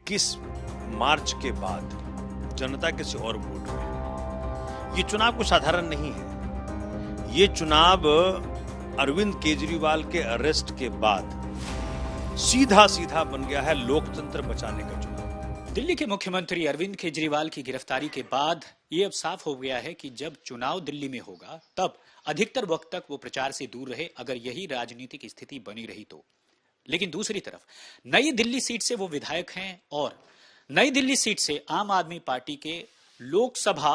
21 मार्च के बाद जनता किसी और मूड में है। ये चुनाव कोई साधारण नहीं है। ये चुनाव अरविंद केजरीवाल के अरेस्ट के बाद सीधा सीधा बन गया है लोकतंत्र बचाने का चुनाव। दिल्ली के मुख्यमंत्री अरविंद केजरीवाल की गिरफ्तारी के बाद ये अब साफ हो गया है कि जब चुनाव दिल्ली में होगा तब अधिकतर वक्त तक वो प्रचार से दूर रहे, अगर यही राजनीतिक स्थिति बनी रही तो। लेकिन दूसरी तरफ नई दिल्ली सीट से वो विधायक हैं और नई दिल्ली सीट से आम आदमी पार्टी के लोकसभा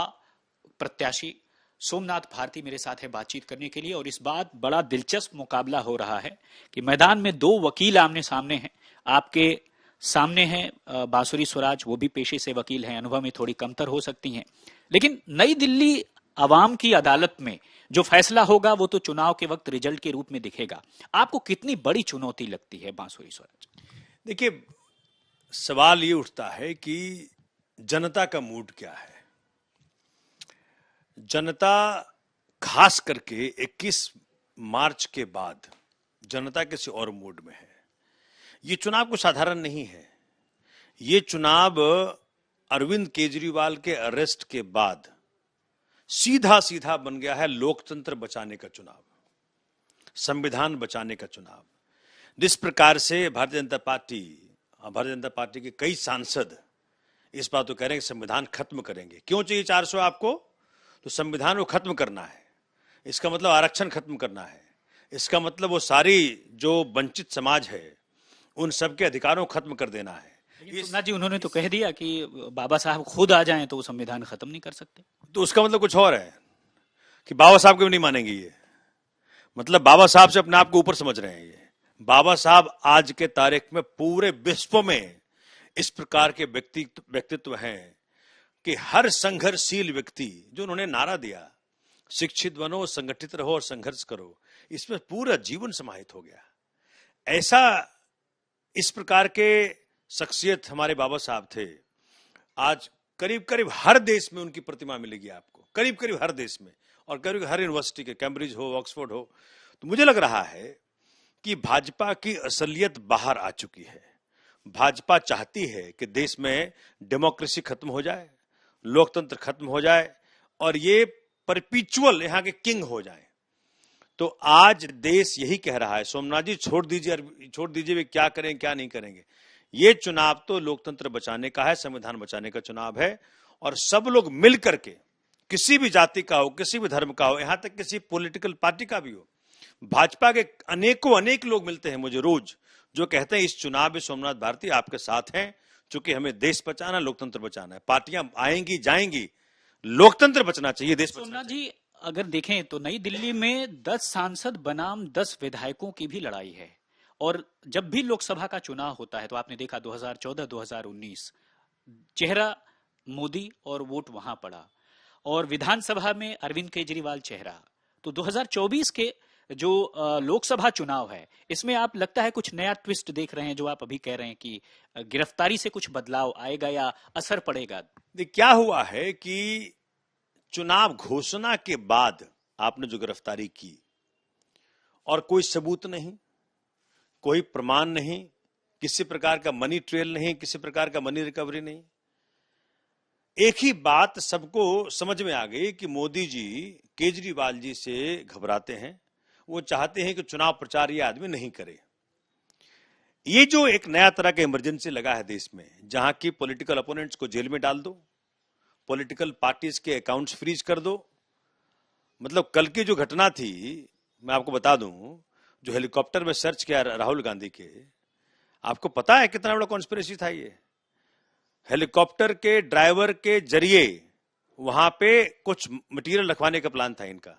प्रत्याशी सोमनाथ भारती मेरे साथ है बातचीत करने के लिए। और इस बात बड़ा दिलचस्प मुकाबला हो रहा है कि मैदान में दो वकील आमने सामने हैं। आपके सामने हैं बांसुरी स्वराज, वो भी पेशे से वकील हैं, अनुभव में थोड़ी कमतर हो सकती हैं, लेकिन नई दिल्ली आवाम की अदालत में जो फैसला होगा वो तो चुनाव के वक्त रिजल्ट के रूप में दिखेगा। आपको कितनी बड़ी चुनौती लगती है बांसुरी स्वराज? देखिए, सवाल ये उठता है कि जनता का मूड क्या है। जनता खास करके 21 मार्च के बाद जनता किसी और मूड में है। ये चुनाव कोई साधारण नहीं है। ये चुनाव अरविंद केजरीवाल के अरेस्ट के बाद सीधा सीधा बन गया है लोकतंत्र बचाने का चुनाव, संविधान बचाने का चुनाव। जिस प्रकार से भारतीय जनता पार्टी के कई सांसद इस बात को कह रहे हैं कि संविधान खत्म करेंगे। क्यों चाहिए 400 आपको? तो संविधान को खत्म करना है। इसका मतलब आरक्षण खत्म करना है। इसका मतलब वो सारी जो वंचित समाज है उन सबके अधिकारों को खत्म कर देना है। सोमनाथ जी, उन्होंने तो कह दिया कि बाबा साहब खुद आ जाएं तो वो संविधान खत्म नहीं कर सकते। तो उसका मतलब कुछ और है कि बाबा साहब को भी नहीं मानेंगे। ये मतलब बाबा साहब से अपने आप को ऊपर समझ रहे हैं। ये बाबा साहब आज के तारीख में पूरे विश्व में इस प्रकार के व्यक्तित्व हैं कि हर संघर्षशील व्यक्ति, जो उन्होंने नारा दिया, शिक्षित बनो, संगठित रहो और संघर्ष करो, इसमें पूरा जीवन समाहित हो गया। ऐसा इस प्रकार के शख्सियत हमारे बाबा साहब थे। आज करीब करीब हर देश में उनकी प्रतिमा मिलेगी आपको, करीब करीब हर देश में, और करीब हर यूनिवर्सिटी के, कैम्ब्रिज हो, ऑक्सफोर्ड हो। तो मुझे लग रहा है कि भाजपा की असलियत बाहर आ चुकी है। भाजपा चाहती है कि देश में डेमोक्रेसी खत्म हो जाए, लोकतंत्र खत्म हो जाए और ये परपिचुअल यहाँ के किंग हो जाए। तो आज देश यही कह रहा है, सोमनाथ जी छोड़ दीजिए वे क्या करें क्या नहीं करेंगे। ये चुनाव तो लोकतंत्र बचाने का है, संविधान बचाने का चुनाव है। और सब लोग मिल करके, किसी भी जाति का हो, किसी भी धर्म का हो, यहां तक किसी पॉलिटिकल पार्टी का भी हो, भाजपा के अनेक लोग मिलते हैं मुझे रोज, जो कहते हैं इस चुनाव में सोमनाथ भारती आपके साथ हैं, चूंकि हमें देश बचाना, लोकतंत्र बचाना है। पार्टियां आएंगी जाएंगी, लोकतंत्र बचना चाहिए, देश बचना सोमनाथ जी, अगर देखें तो नई दिल्ली में 10 सांसद बनाम 10 विधायकों की भी लड़ाई है। और जब भी लोकसभा का चुनाव होता है तो आपने देखा 2014, 2019 चेहरा मोदी और वोट वहां पड़ा, और विधानसभा में अरविंद केजरीवाल चेहरा। तो 2024 के जो लोकसभा चुनाव है, इसमें आप लगता है कुछ नया ट्विस्ट देख रहे हैं, जो आप अभी कह रहे हैं कि गिरफ्तारी से कुछ बदलाव आएगा या असर पड़ेगा? क्या हुआ है कि चुनाव घोषणा के बाद आपने जो गिरफ्तारी की और कोई सबूत नहीं, कोई प्रमाण नहीं, किसी प्रकार का मनी ट्रेल नहीं, किसी प्रकार का मनी रिकवरी नहीं, एक ही बात सबको समझ में आ गई कि मोदी जी केजरीवाल जी से घबराते हैं। वो चाहते हैं कि चुनाव प्रचार ये आदमी नहीं करे। ये जो एक नया तरह का इमरजेंसी लगा है देश में, जहां की पॉलिटिकल अपोनेंट्स को जेल में डाल दो, पॉलिटिकल पार्टीज के अकाउंट्स फ्रीज कर दो। मतलब कल की जो घटना थी, मैं आपको बता दूं, जो हेलीकॉप्टर में सर्च किया राहुल गांधी के, आपको पता है कितना बड़ा कॉन्स्पिरेसी था ये? हेलीकॉप्टर के ड्राइवर के जरिए वहां पे कुछ मटेरियल रखवाने का प्लान था इनका।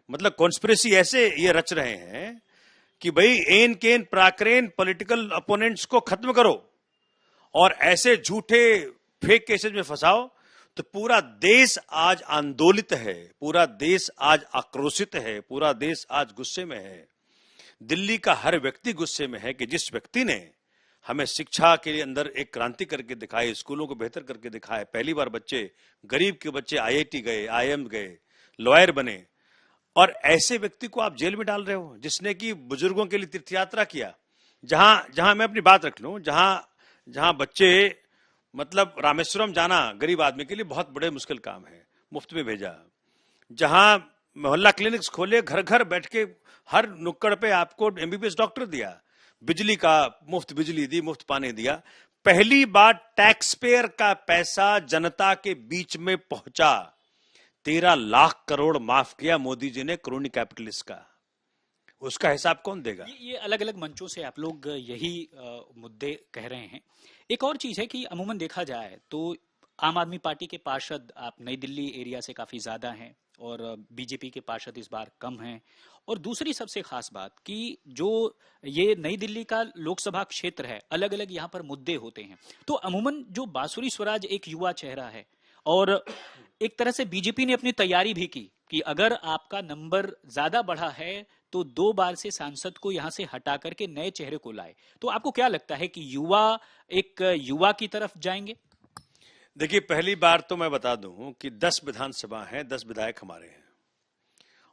मतलब कॉन्स्पिरेसी ऐसे ये रच रहे हैं कि भाई एन केन प्राक्रेन पॉलिटिकल अपोनेंट्स को खत्म करो और ऐसे झूठे फेक केसेस में फंसाओ। तो पूरा देश आज आंदोलित है, पूरा देश आज आक्रोशित है, पूरा देश आज गुस्से में है। दिल्ली का हर व्यक्ति गुस्से में है कि जिस व्यक्ति ने हमें शिक्षा के लिए अंदर एक क्रांति करके दिखाई, स्कूलों को बेहतर करके दिखाया, पहली बार बच्चे, गरीब के बच्चे आईआईटी गए, आईएम गए, लॉयर बने, और ऐसे व्यक्ति को आप जेल में डाल रहे हो जिसने कि बुजुर्गों के लिए तीर्थ यात्रा किया। जहां मैं अपनी बात रख लूं, जहां बच्चे मतलब रामेश्वरम जाना गरीब आदमी के लिए बहुत बड़े मुश्किल काम है, मुफ्त में भेजा। जहां मोहल्ला क्लिनिक्स खोले, घर घर बैठ के हर नुक्कड़ पे आपको एमबीबीएस डॉक्टर दिया, बिजली का मुफ्त बिजली दी, मुफ्त पानी दिया। पहली बार टैक्स पेयर का पैसा जनता के बीच में पहुंचा। 13 लाख करोड़ माफ किया मोदी जी ने क्रोनी कैपिटलिस्ट का। उसका हिसाब कौन देगा? ये अलग अलग मंचों से आप लोग यही मुद्दे कह रहे हैं। एक और चीज है कि अमूमन देखा जाए तो आम आदमी पार्टी के पार्षद आप नई दिल्ली एरिया से काफी ज्यादा हैं और बीजेपी के पार्षद इस बार कम हैं। और दूसरी सबसे खास बात कि जो ये नई दिल्ली का लोकसभा क्षेत्र है, अलग अलग यहाँ पर मुद्दे होते हैं। तो अमूमन जो बांसुरी स्वराज एक युवा चेहरा है और एक तरह से बीजेपी ने अपनी तैयारी भी की कि अगर आपका नंबर ज्यादा बढ़ा है तो 2 बार से सांसद को यहां से हटा करके नए चेहरे को लाए। तो आपको क्या लगता है कि युवा एक युवा की तरफ जाएंगे? देखिए, पहली बार तो मैं बता दूं कि 10 विधानसभा हैं, 10 विधायक हमारे हैं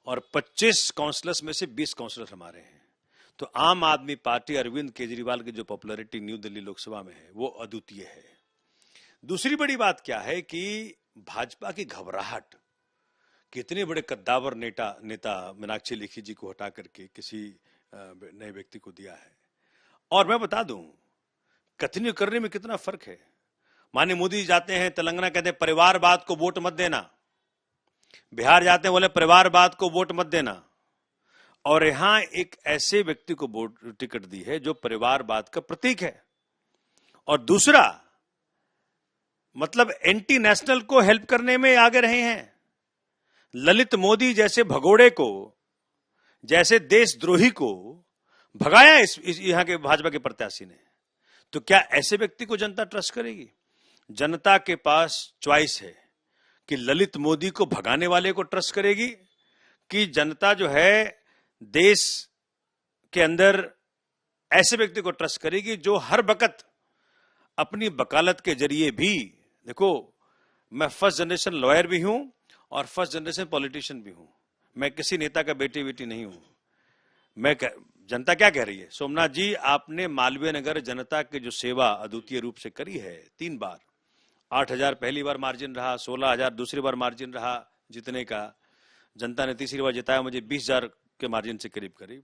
और 25 काउंसलर्स में से 20 काउंसलर हमारे हैं। तो आम आदमी पार्टी अरविंद केजरीवाल की जो पॉपुलैरिटी न्यू दिल्ली लोकसभा में है वो अद्वितीय है। दूसरी बड़ी बात क्या है कि भाजपा की घबराहट, कितने बड़े कद्दावर नेता मीनाक्षी लेखी जी को हटा करके किसी नए व्यक्ति को दिया है। और मैं बता दूं, कथनी करने में कितना फर्क है। माननीय मोदी जाते हैं तेलंगाना, कहते हैं परिवारवाद को वोट मत देना। बिहार जाते हैं, बोले परिवारवाद को वोट मत देना। और यहां एक ऐसे व्यक्ति को वोट टिकट दी है जो परिवारवाद का प्रतीक है। और दूसरा मतलब एंटी नेशनल को हेल्प करने में आगे रहे हैं। ललित मोदी जैसे भगोड़े को, जैसे देशद्रोही को भगाया यहां के भाजपा के प्रत्याशी ने। तो क्या ऐसे व्यक्ति को जनता ट्रस्ट करेगी? जनता के पास चॉइस है कि ललित मोदी को भगाने वाले को ट्रस्ट करेगी कि जनता जो है देश के अंदर ऐसे व्यक्ति को ट्रस्ट करेगी जो हर वक्त अपनी वकालत के जरिए भी, देखो मैं फर्स्ट जनरेशन लॉयर भी हूं और फर्स्ट जनरेशन पॉलिटिशियन भी हूं। मैं किसी नेता का बेटी नहीं हूं। जनता क्या कह रही है? सोमनाथ जी, आपने मालवीय नगर जनता की जो सेवा अद्वितीय रूप से करी है, 3 बार 8,000 पहली बार मार्जिन रहा, 16,000 दूसरी बार मार्जिन रहा जितने का। जनता ने तीसरी बार जिताया मुझे 20,000 के मार्जिन से करीब।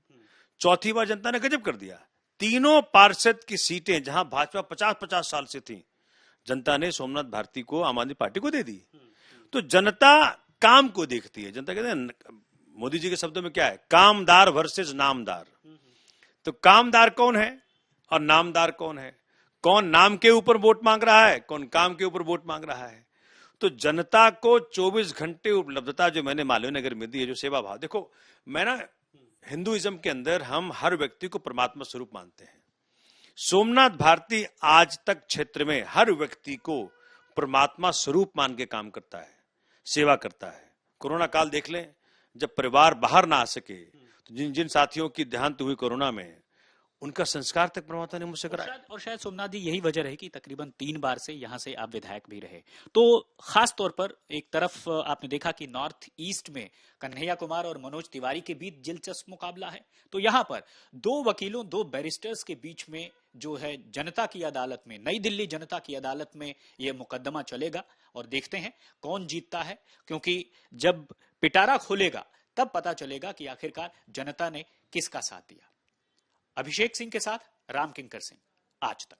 चौथी बार जनता ने गजब कर दिया। तीनों पार्षद की सीटें जहां भाजपा 50-50 साल से थी, जनता ने सोमनाथ भारती को, आम आदमी पार्टी को दे दी। तो जनता काम को देखती है। जनता कहते हैं, मोदी जी के शब्दों में क्या है, कामदार वर्सेस नामदार। तो कामदार कौन है और नामदार कौन है? कौन नाम के ऊपर वोट मांग रहा है, कौन काम के ऊपर वोट मांग रहा है? तो जनता को 24 घंटे उपलब्धता जो मैंने मालवीय नगर में दी है, जो सेवा भाव, देखो मैं ना हिंदुइज्म के अंदर हम हर व्यक्ति को परमात्मा स्वरूप मानते हैं। सोमनाथ भारती आज तक क्षेत्र में हर व्यक्ति को परमात्मा स्वरूप मान के काम करता है, सेवा करता है। कोरोना काल देख लें, जब परिवार बाहर ना आ सके तो जिन जिन साथियों की देहांत हुई कोरोना में, उनका संस्कार तक परमात्मा ने मुझसे कराया। और शायद सोमनाथ जी यही वजह रही कि तकरीबन 3 बार से यहां से आप विधायक भी रहे। तो खास तौर पर एक तरफ आपने देखा कि नॉर्थ ईस्ट में कन्हैया कुमार और मनोज तिवारी के बीच दिलचस्प मुकाबला है। तो यहां पर 2 वकीलों, 2 बैरिस्टर्स के बीच में जो है जनता की अदालत में, नई दिल्ली जनता की अदालत में यह मुकदमा चलेगा और देखते हैं कौन जीतता है। क्योंकि जब पिटारा खोलेगा तब पता चलेगा कि आखिरकार जनता ने किसका साथ दिया। अभिषेक सिंह के साथ राम किंकर सिंह, आज तक।